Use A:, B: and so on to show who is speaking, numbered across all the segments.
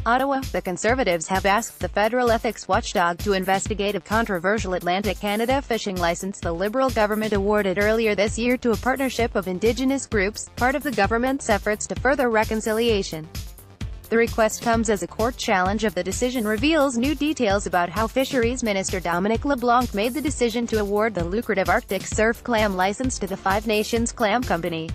A: Ottawa, the Conservatives have asked the federal ethics watchdog to investigate a controversial Atlantic Canada fishing license the Liberal government awarded earlier this year to a partnership of Indigenous groups, part of the government's efforts to further reconciliation. The request comes as a court challenge of the decision reveals new details about how Fisheries Minister Dominic LeBlanc made the decision to award the lucrative Arctic surf clam license to the Five Nations Clam Company.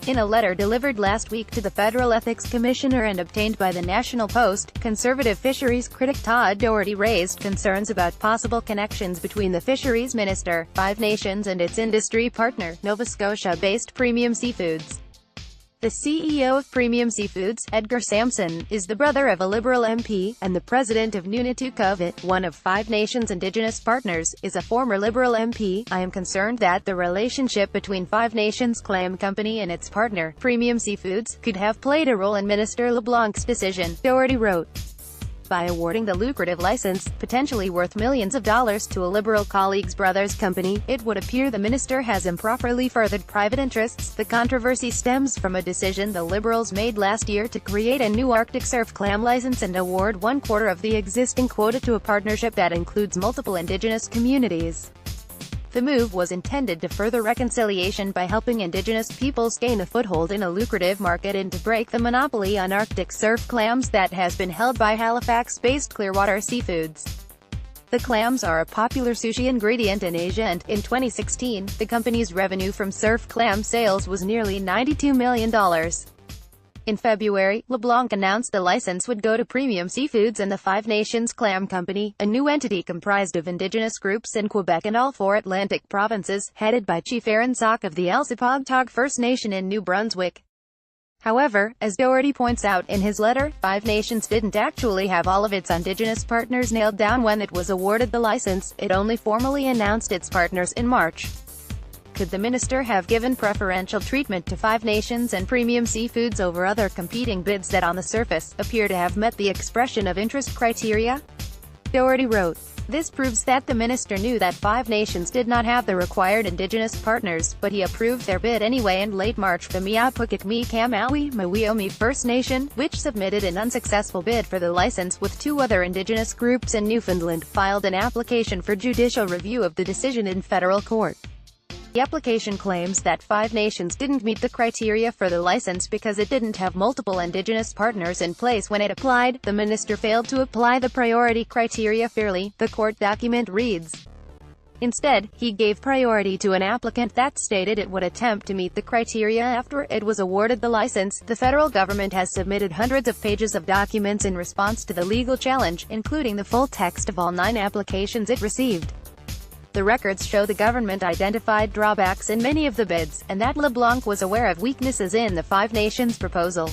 A: In a letter delivered last week to the Federal Ethics Commissioner and obtained by the National Post, Conservative fisheries critic Todd Doherty raised concerns about possible connections between the Fisheries Minister, Five Nations and its industry partner, Nova Scotia-based Premium Seafoods. The CEO of Premium Seafoods, Edgar Sampson, is the brother of a Liberal MP, and the president of Nunatukovit, one of Five Nations Indigenous partners, is a former Liberal MP. I am concerned that the relationship between Five Nations Clam Company and its partner, Premium Seafoods, could have played a role in Minister LeBlanc's decision, Doherty wrote. By awarding the lucrative license, potentially worth millions of dollars, to a Liberal colleague's brother's company, it would appear the minister has improperly furthered private interests. The controversy stems from a decision the Liberals made last year to create a new Arctic surf clam license and award 1/4 of the existing quota to a partnership that includes multiple Indigenous communities. The move was intended to further reconciliation by helping Indigenous peoples gain a foothold in a lucrative market and to break the monopoly on Arctic surf clams that has been held by Halifax-based Clearwater Seafoods. The clams are a popular sushi ingredient in Asia and, in 2016, the company's revenue from surf clam sales was nearly $92 million. In February, LeBlanc announced the license would go to Premium Seafoods and the Five Nations Clam Company, a new entity comprised of Indigenous groups in Quebec and all four Atlantic provinces, headed by Chief Aaron Sock of the watchdog First Nation in New Brunswick. However, as Doherty points out in his letter, Five Nations didn't actually have all of its Indigenous partners nailed down when it was awarded the license. It only formally announced its partners in March. Could the minister have given preferential treatment to Five Nations and Premium Seafoods over other competing bids that on the surface, appear to have met the expression of interest criteria? Doherty wrote. This proves that the minister knew that Five Nations did not have the required Indigenous partners, but he approved their bid anyway. In late March, the Mi'apukikmi Kama'wi Mawiomi First Nation, which submitted an unsuccessful bid for the license with two other Indigenous groups in Newfoundland, filed an application for judicial review of the decision in federal court. The application claims that Five Nations didn't meet the criteria for the license because it didn't have multiple Indigenous partners in place when it applied. The minister failed to apply the priority criteria fairly, the court document reads. Instead, he gave priority to an applicant that stated it would attempt to meet the criteria after it was awarded the license. The federal government has submitted hundreds of pages of documents in response to the legal challenge, including the full text of all 9 applications it received. The records show the government identified drawbacks in many of the bids, and that LeBlanc was aware of weaknesses in the Five Nations proposal.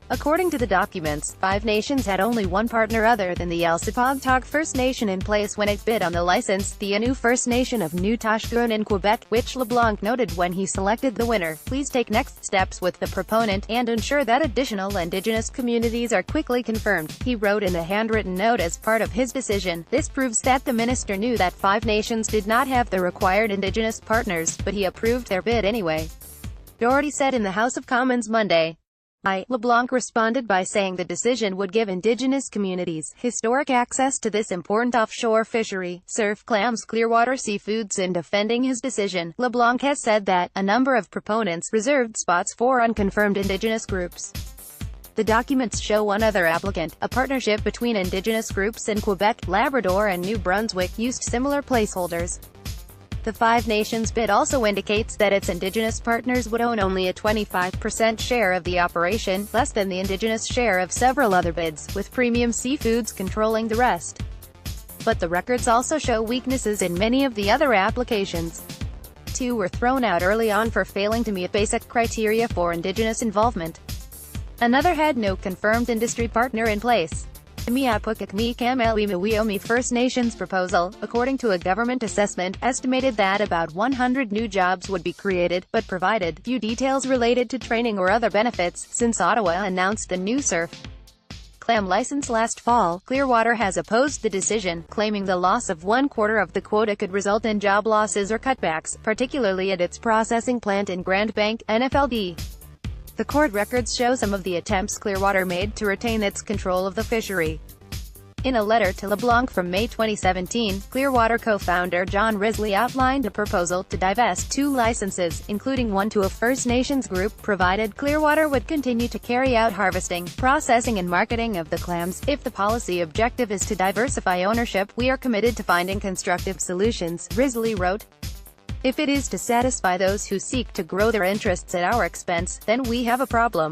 A: According to the documents, Five Nations had only one partner other than the watchdog First Nation in place when it bid on the license, the Innu First Nation of New Tashkun in Quebec, which LeBlanc noted when he selected the winner. Please take next steps with the proponent, and ensure that additional Indigenous communities are quickly confirmed, he wrote in a handwritten note as part of his decision. This proves that the minister knew that Five Nations did not have the required Indigenous partners, but he approved their bid anyway. Doherty said in the House of Commons Monday. LeBlanc responded by saying the decision would give Indigenous communities historic access to this important offshore fishery, surf clams. Clearwater Seafoods. In defending his decision, LeBlanc has said that a number of proponents reserved spots for unconfirmed Indigenous groups. The documents show one other applicant, a partnership between Indigenous groups in Quebec, Labrador and New Brunswick, used similar placeholders. The Five Nations bid also indicates that its Indigenous partners would own only a 25% share of the operation, less than the Indigenous share of several other bids, with Premium Seafoods controlling the rest. But the records also show weaknesses in many of the other applications. 2 were thrown out early on for failing to meet basic criteria for Indigenous involvement. Another had no confirmed industry partner in place. The Mi'apukikmi Kama'wi First Nations proposal, according to a government assessment, estimated that about 100 new jobs would be created, but provided few details related to training or other benefits. Since Ottawa announced the new surf clam license last fall, Clearwater has opposed the decision, claiming the loss of 1/4 of the quota could result in job losses or cutbacks, particularly at its processing plant in Grand Bank, NFLD. The court records show some of the attempts Clearwater made to retain its control of the fishery. In a letter to LeBlanc from May 2017, Clearwater co-founder John Risley outlined a proposal to divest 2 licenses, including one to a First Nations group, provided Clearwater would continue to carry out harvesting, processing and marketing of the clams. If the policy objective is to diversify ownership, we are committed to finding constructive solutions, Risley wrote. If it is to satisfy those who seek to grow their interests at our expense, then we have a problem.